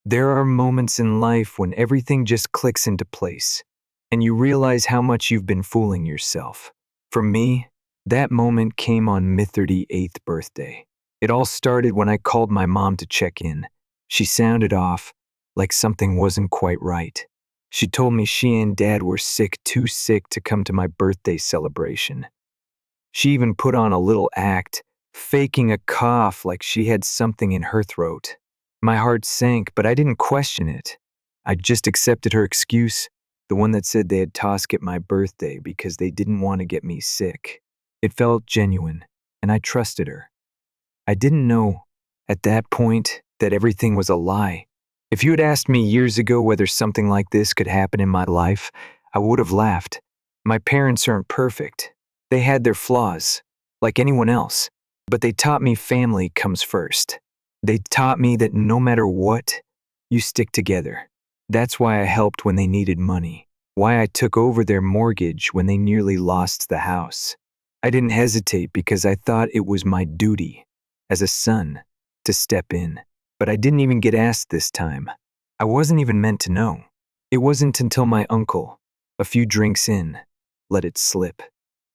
There are moments in life when everything just clicks into place, and you realize how much you've been fooling yourself. For me, that moment came on my 38th birthday. It all started when I called my mom to check in. She sounded off, like something wasn't quite right. She told me she and Dad were sick, too sick to come to my birthday celebration. She even put on a little act, faking a cough like she had something in her throat. My heart sank, but I didn't question it. I just accepted her excuse, the one that said they had to skip my birthday because they didn't want to get me sick. It felt genuine, and I trusted her. I didn't know, at that point, that everything was a lie. If you had asked me years ago whether something like this could happen in my life, I would have laughed. My parents aren't perfect. They had their flaws, like anyone else, but they taught me family comes first. They taught me that no matter what, you stick together. That's why I helped when they needed money, why I took over their mortgage when they nearly lost the house. I didn't hesitate because I thought it was my duty, as a son, to step in. But I didn't even get asked this time. I wasn't even meant to know. It wasn't until my uncle, a few drinks in, let it slip.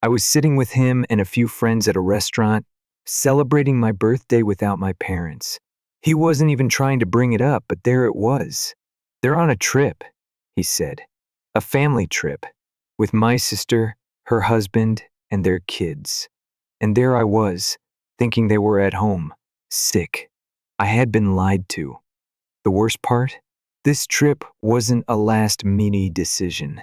I was sitting with him and a few friends at a restaurant, celebrating my birthday without my parents. He wasn't even trying to bring it up, but there it was. They're on a trip, he said. A family trip, with my sister, her husband, and their kids. And there I was, thinking they were at home, sick. I had been lied to. The worst part? This trip wasn't a last-minute decision.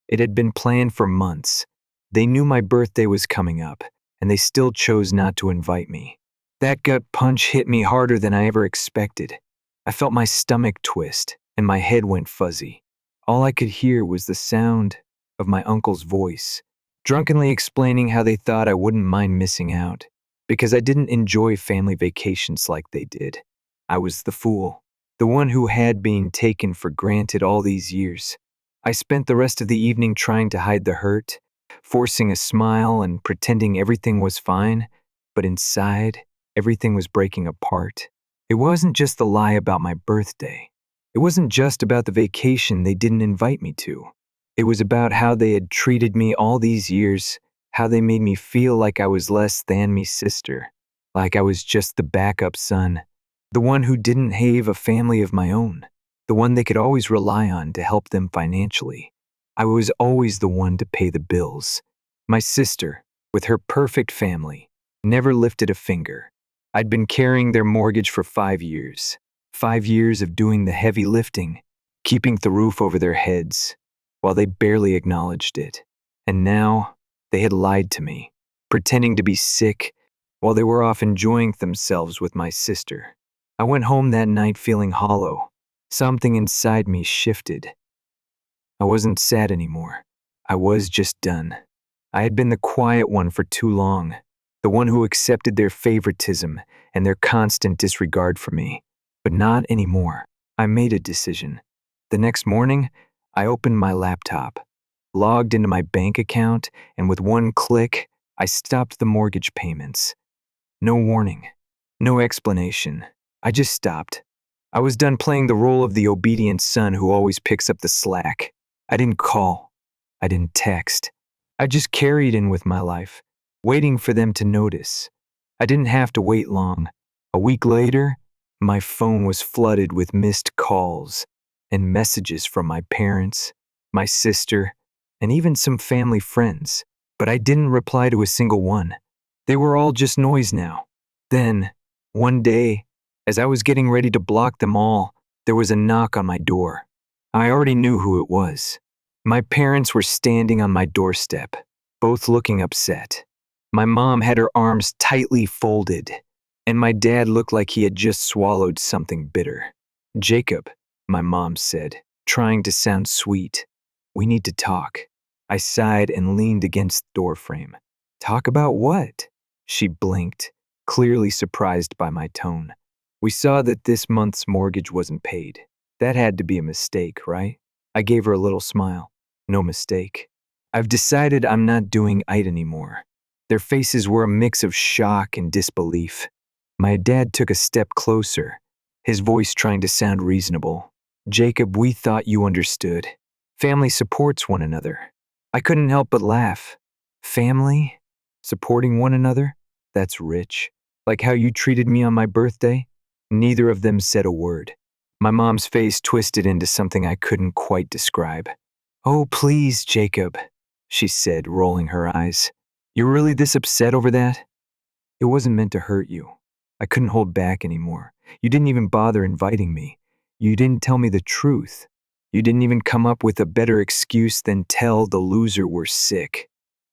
It had been planned for months. They knew my birthday was coming up, and they still chose not to invite me. That gut punch hit me harder than I ever expected. I felt my stomach twist, and my head went fuzzy. All I could hear was the sound of my uncle's voice, drunkenly explaining how they thought I wouldn't mind missing out, because I didn't enjoy family vacations like they did. I was the fool, the one who had been taken for granted all these years. I spent the rest of the evening trying to hide the hurt, forcing a smile and pretending everything was fine, but inside, everything was breaking apart. It wasn't just the lie about my birthday. It wasn't just about the vacation they didn't invite me to. It was about how they had treated me all these years, how they made me feel like I was less than me sister, like I was just the backup son, the one who didn't have a family of my own, the one they could always rely on to help them financially. I was always the one to pay the bills. My sister, with her perfect family, never lifted a finger. I'd been carrying their mortgage for 5 years. 5 years of doing the heavy lifting, keeping the roof over their heads, while they barely acknowledged it. And now, they had lied to me, pretending to be sick while they were off enjoying themselves with my sister. I went home that night feeling hollow. Something inside me shifted. I wasn't sad anymore. I was just done. I had been the quiet one for too long, the one who accepted their favoritism and their constant disregard for me. But not anymore. I made a decision. The next morning, I opened my laptop, logged into my bank account, and with one click, I stopped the mortgage payments. No warning, no explanation. I just stopped. I was done playing the role of the obedient son who always picks up the slack. I didn't call. I didn't text. I just carried in with my life, waiting for them to notice. I didn't have to wait long. A week later, my phone was flooded with missed calls and messages from my parents, my sister, and even some family friends. But I didn't reply to a single one. They were all just noise now. Then, one day, as I was getting ready to block them all, there was a knock on my door. I already knew who it was. My parents were standing on my doorstep, both looking upset. My mom had her arms tightly folded, and my dad looked like he had just swallowed something bitter. "Jacob," my mom said, trying to sound sweet, "we need to talk." I sighed and leaned against the doorframe. "Talk about what?" She blinked, clearly surprised by my tone. "We saw that this month's mortgage wasn't paid. That had to be a mistake, right?" I gave her a little smile. "No mistake. I've decided I'm not doing aita anymore." Their faces were a mix of shock and disbelief. My dad took a step closer, his voice trying to sound reasonable. Jacob, we thought you understood. Family supports one another. I couldn't help but laugh. Family? Supporting one another? That's rich. Like how you treated me on my birthday? Neither of them said a word. My mom's face twisted into something I couldn't quite describe. Oh, please, Jacob, she said, rolling her eyes. You're really this upset over that? It wasn't meant to hurt you. I couldn't hold back anymore. You didn't even bother inviting me. You didn't tell me the truth. You didn't even come up with a better excuse than tell the loser we're sick.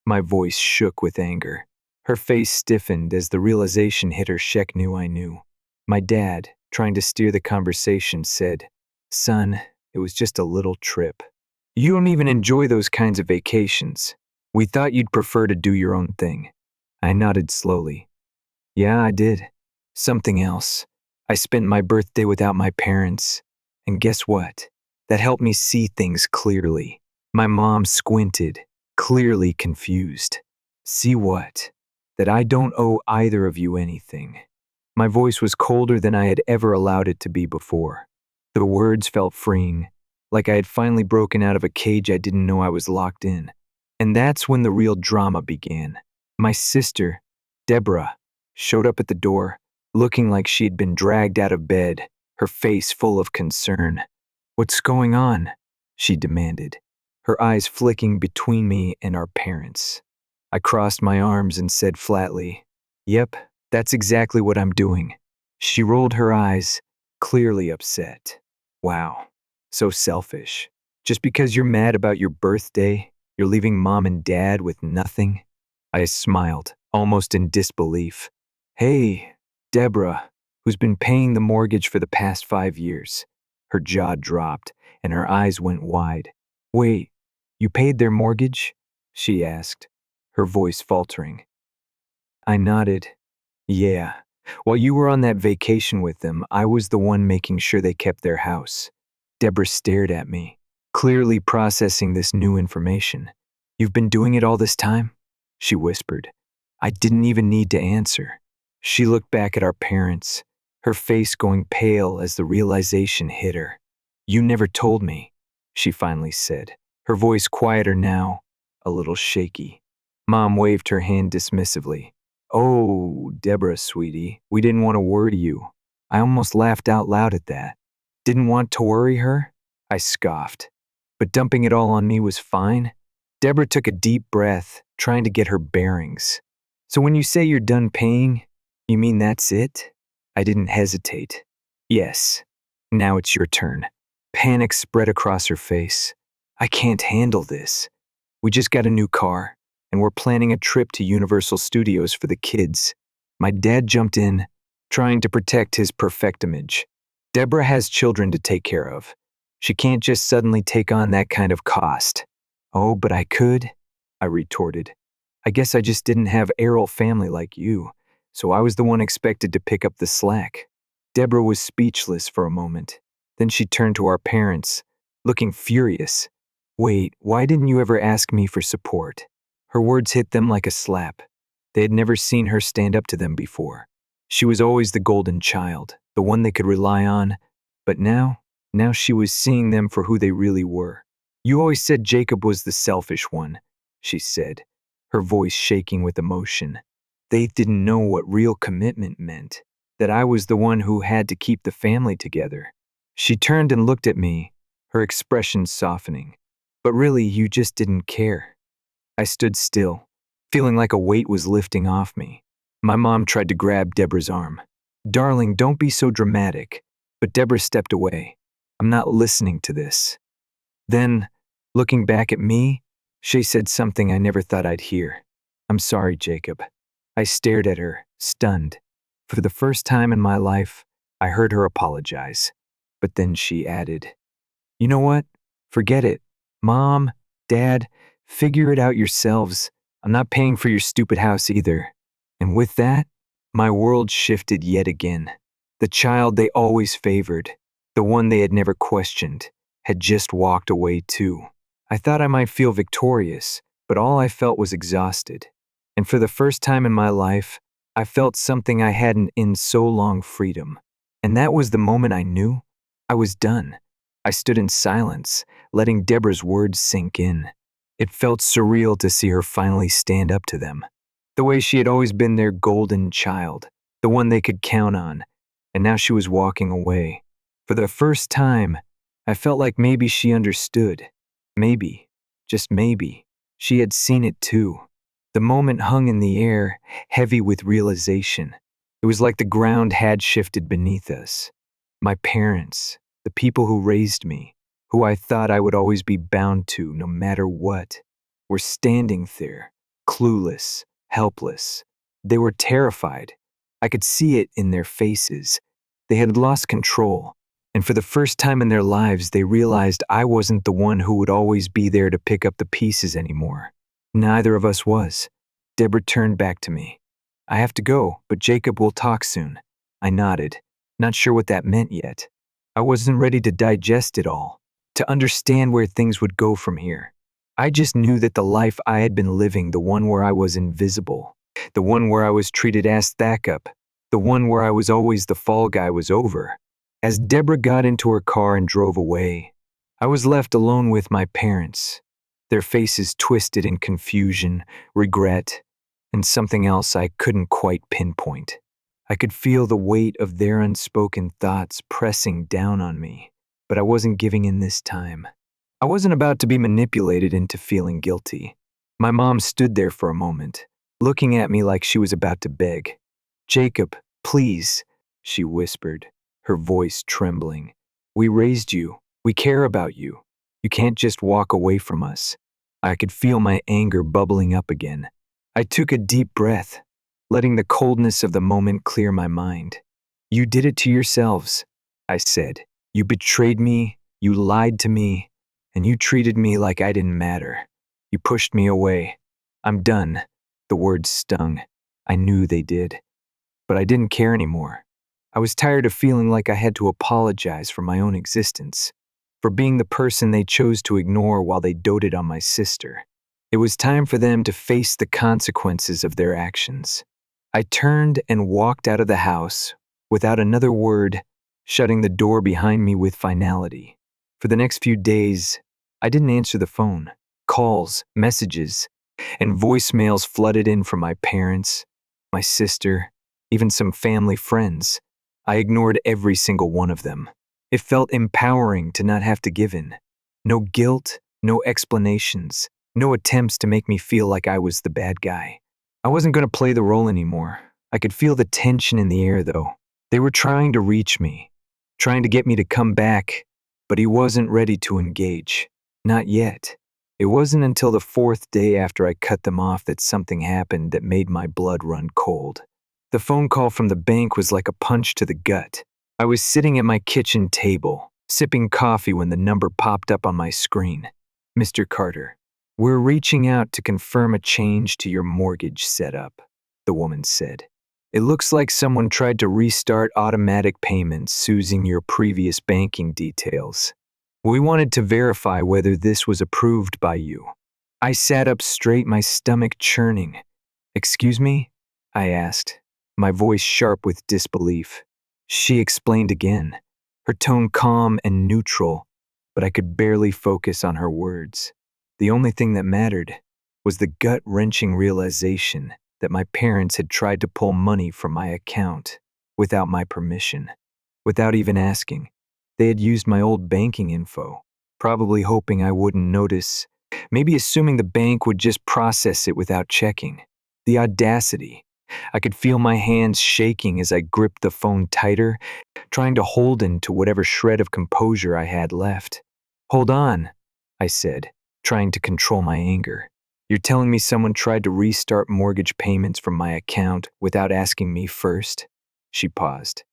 My voice shook with anger. Her face stiffened as the realization hit her. Sheck knew I knew. My dad, trying to steer the conversation, said, Son, it was just a little trip. You don't even enjoy those kinds of vacations. We thought you'd prefer to do your own thing. I nodded slowly. Yeah, I did. Something else. I spent my birthday without my parents. And guess what? That helped me see things clearly. My mom squinted, clearly confused. See what? That I don't owe either of you anything. My voice was colder than I had ever allowed it to be before. The words felt freeing, like I had finally broken out of a cage I didn't know I was locked in. And that's when the real drama began. My sister, Deborah, showed up at the door, looking like she'd been dragged out of bed, her face full of concern. What's going on? She demanded, her eyes flicking between me and our parents. I crossed my arms and said flatly, Yep, that's exactly what I'm doing. She rolled her eyes, clearly upset. Wow, so selfish. Just because you're mad about your birthday, you're leaving mom and dad with nothing? I smiled, almost in disbelief. Hey, Deborah, who's been paying the mortgage for the past 5 years. Her jaw dropped, and her eyes went wide. Wait, you paid their mortgage? She asked, her voice faltering. I nodded. Yeah. While you were on that vacation with them, I was the one making sure they kept their house. Deborah stared at me, clearly processing this new information. You've been doing it all this time? She whispered. I didn't even need to answer. She looked back at our parents, her face going pale as the realization hit her. You never told me, she finally said, her voice quieter now, a little shaky. Mom waved her hand dismissively. Oh, Deborah, sweetie, we didn't want to worry you. I almost laughed out loud at that. Didn't want to worry her? I scoffed. But dumping it all on me was fine? Deborah took a deep breath, trying to get her bearings. So when you say you're done paying, you mean that's it? I didn't hesitate. Yes. Now it's your turn. Panic spread across her face. I can't handle this. We just got a new car, and we're planning a trip to Universal Studios for the kids. My dad jumped in, trying to protect his perfect image. Deborah has children to take care of. She can't just suddenly take on that kind of cost. Oh, but I could, I retorted. I guess I just didn't have Errol family like you, so I was the one expected to pick up the slack. Deborah was speechless for a moment. Then she turned to our parents, looking furious. Wait, why didn't you ever ask me for support? Her words hit them like a slap. They had never seen her stand up to them before. She was always the golden child, the one they could rely on, but now she was seeing them for who they really were. You always said Jacob was the selfish one, she said, her voice shaking with emotion. They didn't know what real commitment meant, that I was the one who had to keep the family together. She turned and looked at me, her expression softening. But really, you just didn't care. I stood still, feeling like a weight was lifting off me. My mom tried to grab Deborah's arm. Darling, don't be so dramatic. But Deborah stepped away. I'm not listening to this. Then, looking back at me, she said something I never thought I'd hear. I'm sorry, Jacob. I stared at her, stunned. For the first time in my life, I heard her apologize. But then she added, You know what? Forget it. Mom, Dad, figure it out yourselves. I'm not paying for your stupid house either. And with that, my world shifted yet again. The child they always favored, the one they had never questioned, had just walked away too. I thought I might feel victorious, but all I felt was exhausted. And for the first time in my life, I felt something I hadn't in so long: freedom. And that was the moment I knew I was done. I stood in silence, letting Deborah's words sink in. It felt surreal to see her finally stand up to them. The way she had always been their golden child, the one they could count on, and now she was walking away. For the first time, I felt like maybe she understood. Maybe, just maybe, she had seen it too. The moment hung in the air, heavy with realization. It was like the ground had shifted beneath us. My parents, the people who raised me, who I thought I would always be bound to no matter what, were standing there, clueless, helpless. They were terrified. I could see it in their faces. They had lost control, and for the first time in their lives, they realized I wasn't the one who would always be there to pick up the pieces anymore. Neither of us was. Deborah turned back to me. I have to go, but Jacob will talk soon. I nodded, not sure what that meant yet. I wasn't ready to digest it all, to understand where things would go from here. I just knew that the life I had been living, the one where I was invisible, the one where I was treated as backup, the one where I was always the fall guy, was over. As Deborah got into her car and drove away, I was left alone with my parents, their faces twisted in confusion, regret, and something else I couldn't quite pinpoint. I could feel the weight of their unspoken thoughts pressing down on me, but I wasn't giving in this time. I wasn't about to be manipulated into feeling guilty. My mom stood there for a moment, looking at me like she was about to beg. "Jacob, please," she whispered, her voice trembling. "We raised you. We care about you. You can't just walk away from us." I could feel my anger bubbling up again. I took a deep breath, letting the coldness of the moment clear my mind. "You did it to yourselves," I said. "You betrayed me, you lied to me, and you treated me like I didn't matter. You pushed me away. I'm done." The words stung. I knew they did. But I didn't care anymore. I was tired of feeling like I had to apologize for my own existence, for being the person they chose to ignore while they doted on my sister. It was time for them to face the consequences of their actions. I turned and walked out of the house without another word, shutting the door behind me with finality. For the next few days, I didn't answer the phone. Calls, messages, and voicemails flooded in from my parents, my sister, even some family friends. I ignored every single one of them. It felt empowering to not have to give in. No guilt, no explanations, no attempts to make me feel like I was the bad guy. I wasn't going to play the role anymore. I could feel the tension in the air, though. They were trying to reach me, trying to get me to come back, but he wasn't ready to engage. Not yet. It wasn't until the fourth day after I cut them off that something happened that made my blood run cold. The phone call from the bank was like a punch to the gut. I was sitting at my kitchen table, sipping coffee when the number popped up on my screen. "Mr. Carter, we're reaching out to confirm a change to your mortgage setup," the woman said. "It looks like someone tried to restart automatic payments using your previous banking details. We wanted to verify whether this was approved by you." I sat up straight, my stomach churning. "Excuse me?" I asked, my voice sharp with disbelief. She explained again, her tone calm and neutral, but I could barely focus on her words. The only thing that mattered was the gut-wrenching realization that my parents had tried to pull money from my account without my permission, without even asking. They had used my old banking info, probably hoping I wouldn't notice, maybe assuming the bank would just process it without checking. The audacity. I could feel my hands shaking as I gripped the phone tighter, trying to hold into whatever shred of composure I had left. "Hold on," I said, trying to control my anger. "You're telling me someone tried to restart mortgage payments from my account without asking me first?" She paused.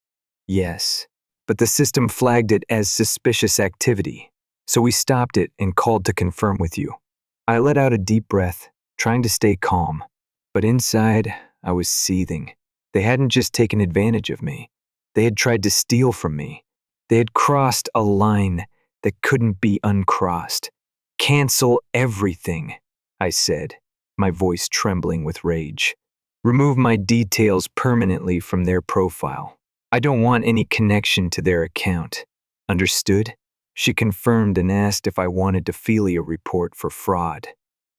"Yes, but the system flagged it as suspicious activity, so we stopped it and called to confirm with you." I let out a deep breath, trying to stay calm, but inside, I was seething. They hadn't just taken advantage of me. They had tried to steal from me. They had crossed a line that couldn't be uncrossed. "Cancel everything," I said, my voice trembling with rage. "Remove my details permanently from their profile. I don't want any connection to their account. Understood? She confirmed and asked if I wanted to file a report for fraud.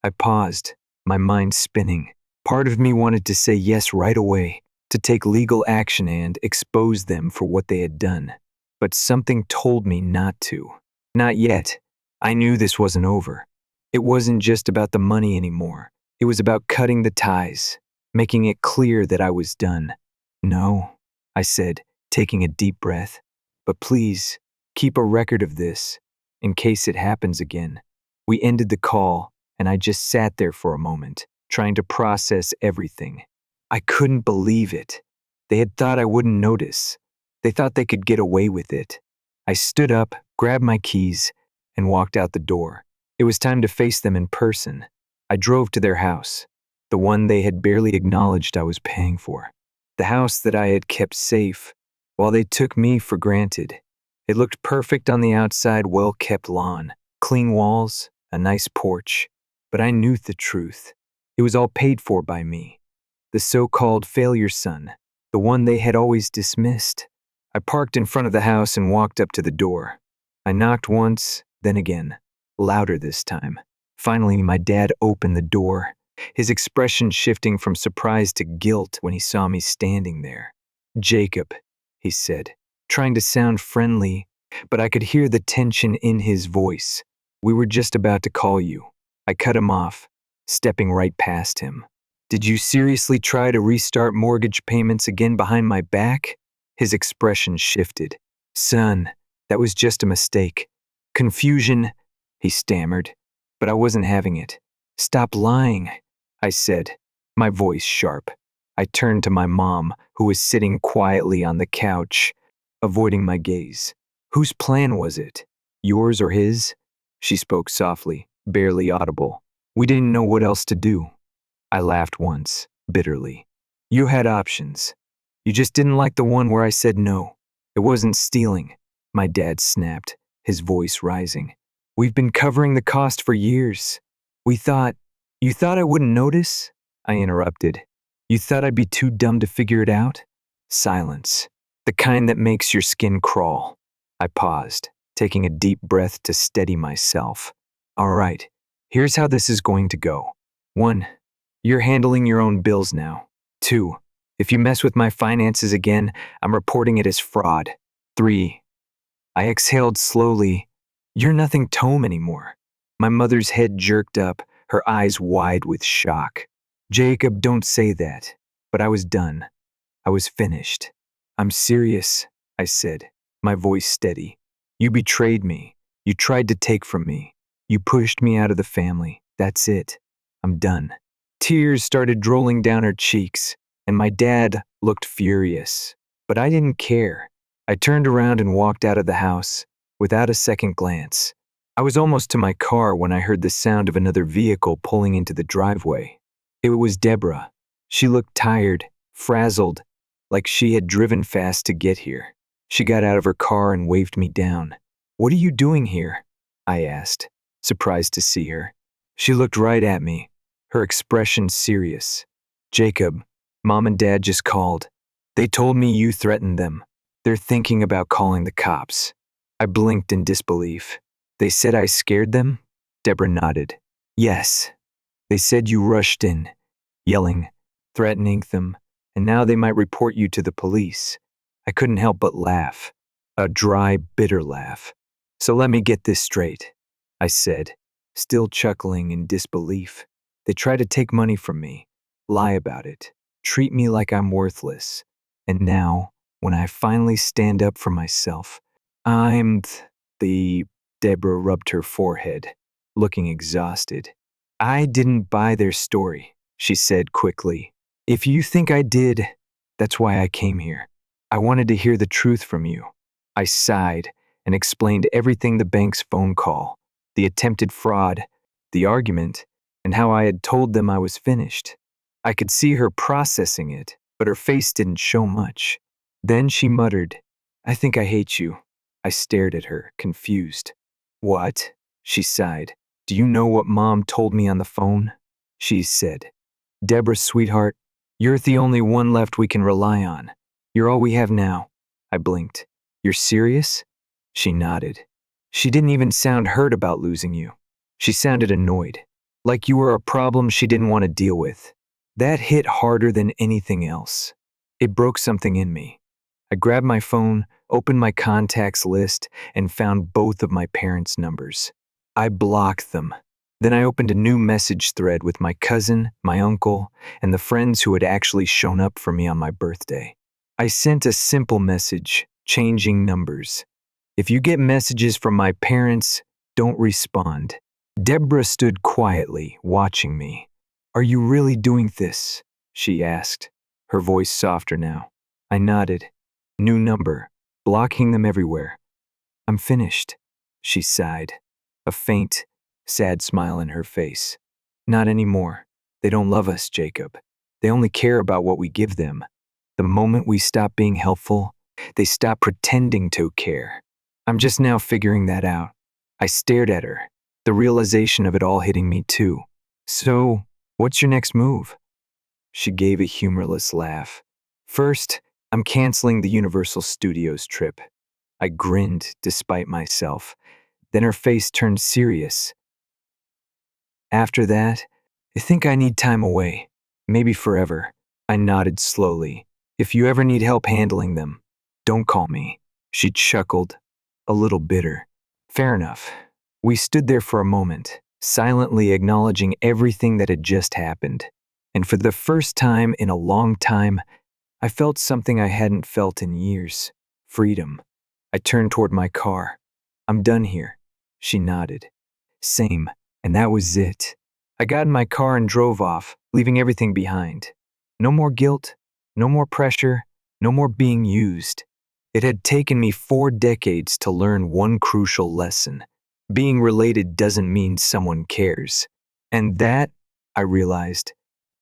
I paused, my mind spinning. Part of me wanted to say yes right away, to take legal action and expose them for what they had done. But something told me not to. Not yet. I knew this wasn't over. It wasn't just about the money anymore. It was about cutting the ties, making it clear that I was done. No, I said, taking a deep breath. But please, keep a record of this, in case it happens again. We ended the call, and I just sat there for a moment, trying to process everything. I couldn't believe it. They had thought I wouldn't notice. They thought they could get away with it. I stood up, grabbed my keys, and walked out the door. It was time to face them in person. I drove to their house, the one they had barely acknowledged I was paying for. The house that I had kept safe, while they took me for granted. It looked perfect on the outside, well-kept lawn, clean walls, a nice porch. But I knew the truth. It was all paid for by me. The so-called failure son, the one they had always dismissed. I parked in front of the house and walked up to the door. I knocked once, then again, louder this time. Finally, my dad opened the door, his expression shifting from surprise to guilt when he saw me standing there. "Jacob," he said, trying to sound friendly, but I could hear the tension in his voice. "We were just about to call you." I cut him off, stepping right past him. "Did you seriously try to restart mortgage payments again behind my back?" His expression shifted. "Son, that was just a mistake. Confusion," he stammered, but I wasn't having it. "Stop lying," I said, my voice sharp. I turned to my mom, who was sitting quietly on the couch, avoiding my gaze. "Whose plan was it? Yours or his?" She spoke softly, barely audible. "We didn't know what else to do." I laughed once, bitterly. "You had options. You just didn't like the one where I said no. It wasn't stealing," my dad snapped, his voice rising. "We've been covering the cost for years. You thought I wouldn't notice?" I interrupted. "You thought I'd be too dumb to figure it out?" Silence. The kind that makes your skin crawl. I paused, taking a deep breath to steady myself. "All right, here's how this is going to go. 1. You're handling your own bills now. 2. If you mess with my finances again, I'm reporting it as fraud. 3. I exhaled slowly. "You're nothing Tome anymore." My mother's head jerked up, her eyes wide with shock. "Jacob, don't say that." But I was done. I was finished. "I'm serious," I said, my voice steady. "You betrayed me. You tried to take from me. You pushed me out of the family. That's it. I'm done." Tears started rolling down her cheeks, and my dad looked furious. But I didn't care. I turned around and walked out of the house, without a second glance. I was almost to my car when I heard the sound of another vehicle pulling into the driveway. It was Deborah. She looked tired, frazzled, like she had driven fast to get here. She got out of her car and waved me down. "What are you doing here?" I asked, surprised to see her. She looked right at me, her expression serious. "Jacob, Mom and Dad just called. They told me you threatened them. They're thinking about calling the cops." I blinked in disbelief. "They said I scared them?" Deborah nodded. "Yes. They said you rushed in, yelling, threatening them, and now they might report you to the police." I couldn't help but laugh, a dry, bitter laugh. "So let me get this straight," I said, still chuckling in disbelief. "They try to take money from me, lie about it, treat me like I'm worthless. And now, when I finally stand up for myself, I'm the Deborah rubbed her forehead, looking exhausted. "I didn't buy their story," she said quickly. "If you think I did, that's why I came here. I wanted to hear the truth from you." I sighed and explained everything: the bank's phone call, the attempted fraud, the argument, and how I had told them I was finished. I could see her processing it, but her face didn't show much. Then she muttered, "I think I hate you." I stared at her, confused. "What?" She sighed. "Do you know what Mom told me on the phone?" She said, "Deborah, sweetheart, you're the only one left we can rely on. You're all we have now. I blinked. You're serious? She nodded. She didn't even sound hurt about losing you. She sounded annoyed, like you were a problem she didn't want to deal with. That hit harder than anything else. It broke something in me. I grabbed my phone, opened my contacts list, and found both of my parents' numbers. I blocked them. Then I opened a new message thread with my cousin, my uncle, and the friends who had actually shown up for me on my birthday. I sent a simple message, changing numbers. If you get messages from my parents, don't respond. Deborah stood quietly, watching me. Are you really doing this? She asked, her voice softer now. I nodded. New number, blocking them everywhere. I'm finished, she sighed, a faint, sad smile in her face. Not anymore. They don't love us, Jacob. They only care about what we give them. The moment we stop being helpful, they stop pretending to care. I'm just now figuring that out. I stared at her, the realization of it all hitting me too. So, what's your next move? She gave a humorless laugh. First, I'm canceling the Universal Studios trip. I grinned despite myself. Then her face turned serious. After that, I think I need time away. Maybe forever. I nodded slowly. If you ever need help handling them, don't call me. She chuckled, a little bitter. Fair enough. We stood there for a moment, silently acknowledging everything that had just happened. And for the first time in a long time, I felt something I hadn't felt in years. Freedom. I turned toward my car. I'm done here. She nodded. Same, and that was it. I got in my car and drove off, leaving everything behind. No more guilt, no more pressure, no more being used. It had taken me 4 decades to learn one crucial lesson. Being related doesn't mean someone cares. And that, I realized,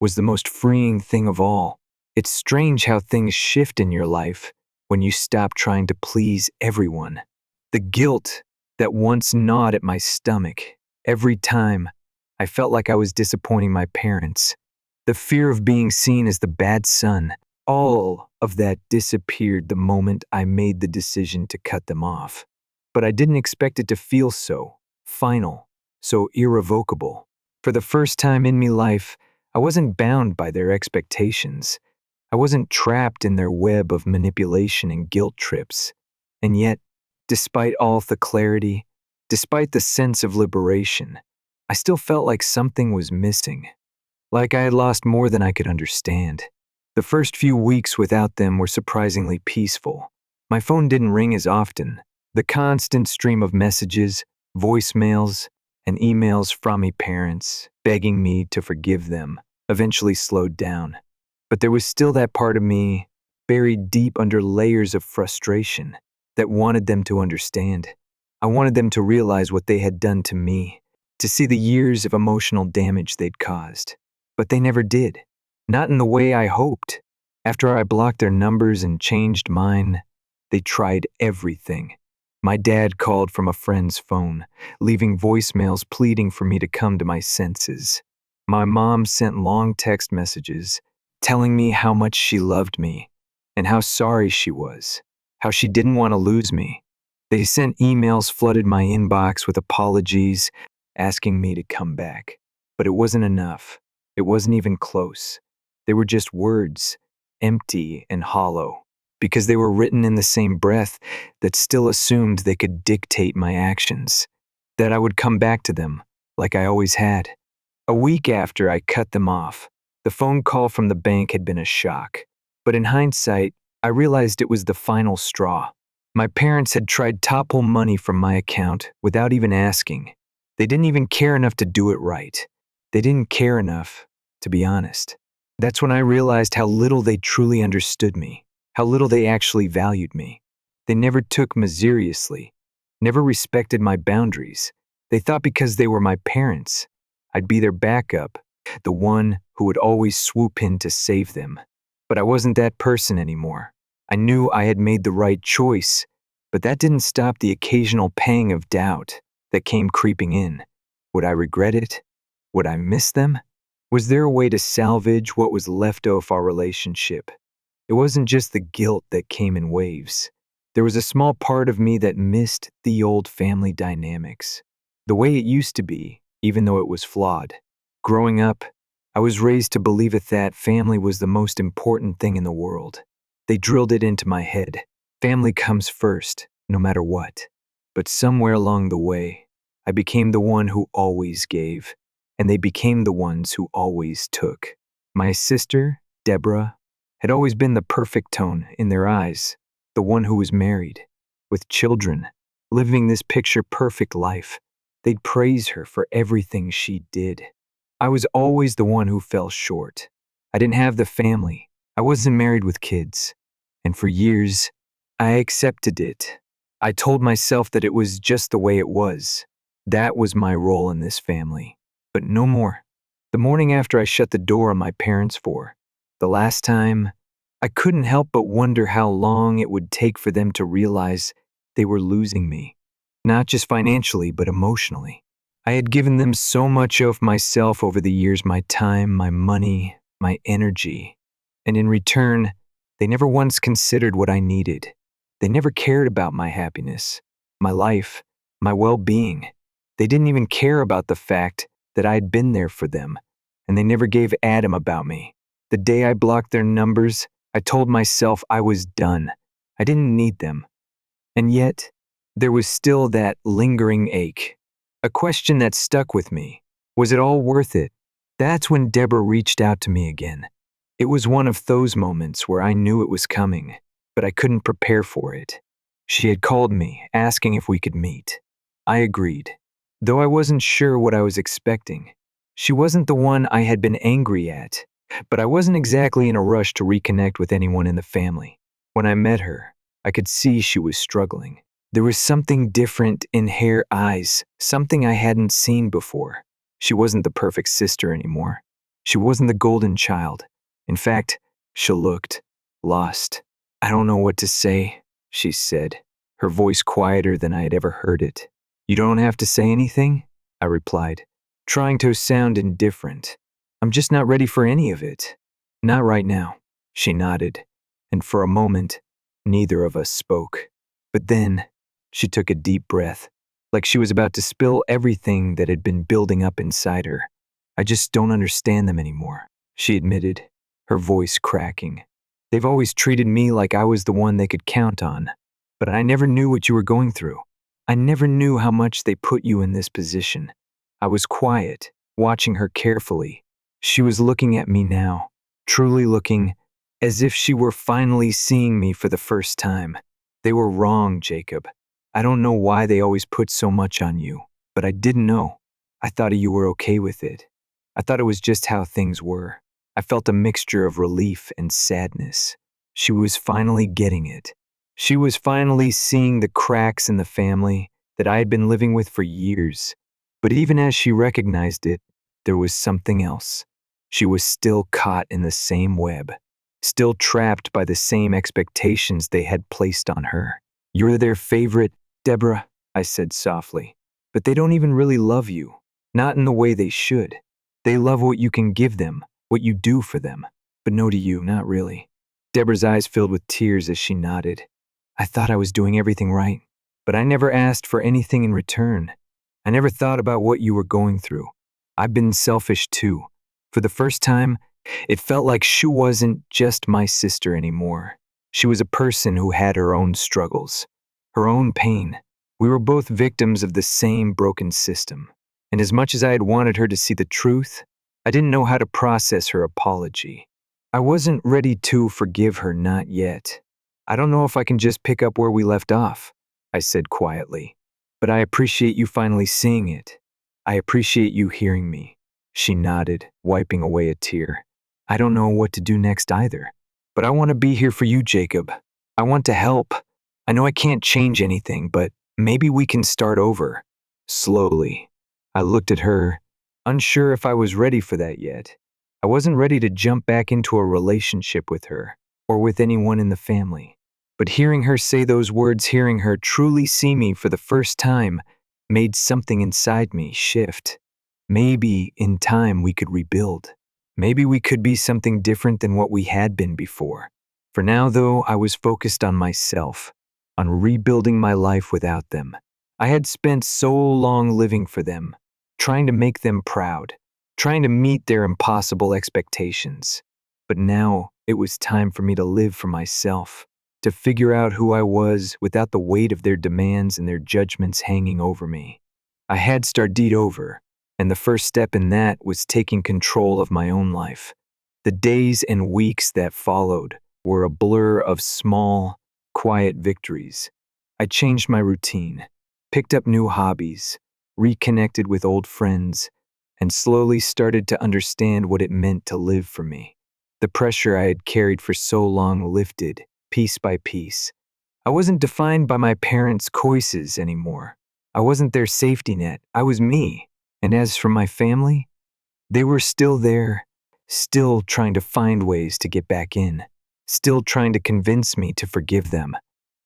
was the most freeing thing of all. It's strange how things shift in your life when you stop trying to please everyone. The guilt that once gnawed at my stomach every time I felt like I was disappointing my parents. The fear of being seen as the bad son, all of that disappeared the moment I made the decision to cut them off. But I didn't expect it to feel so final, so irrevocable. For the first time in my life, I wasn't bound by their expectations. I wasn't trapped in their web of manipulation and guilt trips. And yet, despite all the clarity, despite the sense of liberation, I still felt like something was missing. Like I had lost more than I could understand. The first few weeks without them were surprisingly peaceful. My phone didn't ring as often. The constant stream of messages, voicemails, and emails from my parents, begging me to forgive them, eventually slowed down. But there was still that part of me, buried deep under layers of frustration, that wanted them to understand. I wanted them to realize what they had done to me, to see the years of emotional damage they'd caused. But they never did. Not in the way I hoped. After I blocked their numbers and changed mine, they tried everything. My dad called from a friend's phone, leaving voicemails pleading for me to come to my senses. My mom sent long text messages, telling me how much she loved me, and how sorry she was, how she didn't want to lose me. They sent emails, flooded my inbox with apologies, asking me to come back. But it wasn't enough. It wasn't even close. They were just words, empty and hollow, because they were written in the same breath that still assumed they could dictate my actions, that I would come back to them, like I always had. A week after I cut them off, the phone call from the bank had been a shock. But in hindsight, I realized it was the final straw. My parents had tried to topple money from my account without even asking. They didn't even care enough to do it right. They didn't care enough, to be honest. That's when I realized how little they truly understood me, how little they actually valued me. They never took me seriously, never respected my boundaries. They thought because they were my parents, I'd be their backup, the one who would always swoop in to save them. But I wasn't that person anymore. I knew I had made the right choice, but that didn't stop the occasional pang of doubt that came creeping in. Would I regret it? Would I miss them? Was there a way to salvage what was left of our relationship? It wasn't just the guilt that came in waves. There was a small part of me that missed the old family dynamics, the way it used to be, even though it was flawed. Growing up, I was raised to believe that family was the most important thing in the world. They drilled it into my head. Family comes first, no matter what. But somewhere along the way, I became the one who always gave, and they became the ones who always took. My sister, Deborah, had always been the perfect tone in their eyes, the one who was married, with children, living this picture-perfect life. They'd praise her for everything she did. I was always the one who fell short. I didn't have the family. I wasn't married with kids. And for years, I accepted it. I told myself that it was just the way it was. That was my role in this family. But no more. The morning after I shut the door on my parents for the last time, I couldn't help but wonder how long it would take for them to realize they were losing me. Not just financially, but emotionally. I had given them so much of myself over the years, my time, my money, my energy. And in return, they never once considered what I needed. They never cared about my happiness, my life, my well-being. They didn't even care about the fact that I had been there for them, and they never gave a damn about me. The day I blocked their numbers, I told myself I was done. I didn't need them. And yet, there was still that lingering ache. A question that stuck with me. Was it all worth it? That's when Deborah reached out to me again. It was one of those moments where I knew it was coming, but I couldn't prepare for it. She had called me, asking if we could meet. I agreed, though I wasn't sure what I was expecting. She wasn't the one I had been angry at, but I wasn't exactly in a rush to reconnect with anyone in the family. When I met her, I could see she was struggling. There was something different in her eyes, something I hadn't seen before. She wasn't the perfect sister anymore. She wasn't the golden child. In fact, she looked lost. I don't know what to say, she said, her voice quieter than I had ever heard it. You don't have to say anything, I replied, trying to sound indifferent. I'm just not ready for any of it. Not right now, she nodded, and for a moment, neither of us spoke. But then, she took a deep breath, like she was about to spill everything that had been building up inside her. I just don't understand them anymore, she admitted, her voice cracking. They've always treated me like I was the one they could count on, but I never knew what you were going through. I never knew how much they put you in this position. I was quiet, watching her carefully. She was looking at me now, truly looking, as if she were finally seeing me for the first time. They were wrong, Jacob. I don't know why they always put so much on you, but I didn't know. I thought you were okay with it. I thought it was just how things were. I felt a mixture of relief and sadness. She was finally getting it. She was finally seeing the cracks in the family that I had been living with for years. But even as she recognized it, there was something else. She was still caught in the same web, still trapped by the same expectations they had placed on her. You're their favorite, Deborah, I said softly. But they don't even really love you. Not in the way they should. They love what you can give them, what you do for them. But no to you, not really. Deborah's eyes filled with tears as she nodded. I thought I was doing everything right, but I never asked for anything in return. I never thought about what you were going through. I've been selfish too. For the first time, it felt like she wasn't just my sister anymore. She was a person who had her own struggles, her own pain. We were both victims of the same broken system. And as much as I had wanted her to see the truth, I didn't know how to process her apology. I wasn't ready to forgive her, not yet. I don't know if I can just pick up where we left off, I said quietly. But I appreciate you finally seeing it. I appreciate you hearing me. She nodded, wiping away a tear. I don't know what to do next either. But I want to be here for you, Jacob. I want to help. I know I can't change anything, but maybe we can start over. Slowly. I looked at her, unsure if I was ready for that yet. I wasn't ready to jump back into a relationship with her, or with anyone in the family. But hearing her say those words, hearing her truly see me for the first time, made something inside me shift. Maybe, in time, we could rebuild. Maybe we could be something different than what we had been before. For now, though, I was focused on myself. on rebuilding my life without them. I had spent so long living for them, trying to make them proud, trying to meet their impossible expectations. But now it was time for me to live for myself, to figure out who I was without the weight of their demands and their judgments hanging over me. I had started over, and the first step in that was taking control of my own life. The days and weeks that followed were a blur of small, quiet victories. I changed my routine, picked up new hobbies, reconnected with old friends, and slowly started to understand what it meant to live for me. The pressure I had carried for so long lifted, piece by piece. I wasn't defined by my parents' choices anymore. I wasn't their safety net. I was me. And as for my family, they were still there, still trying to find ways to get back in, still trying to convince me to forgive them.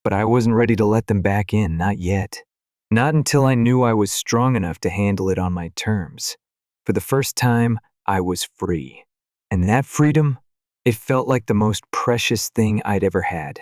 But I wasn't ready to let them back in, not yet. Not until I knew I was strong enough to handle it on my terms. For the first time, I was free. And that freedom, it felt like the most precious thing I'd ever had.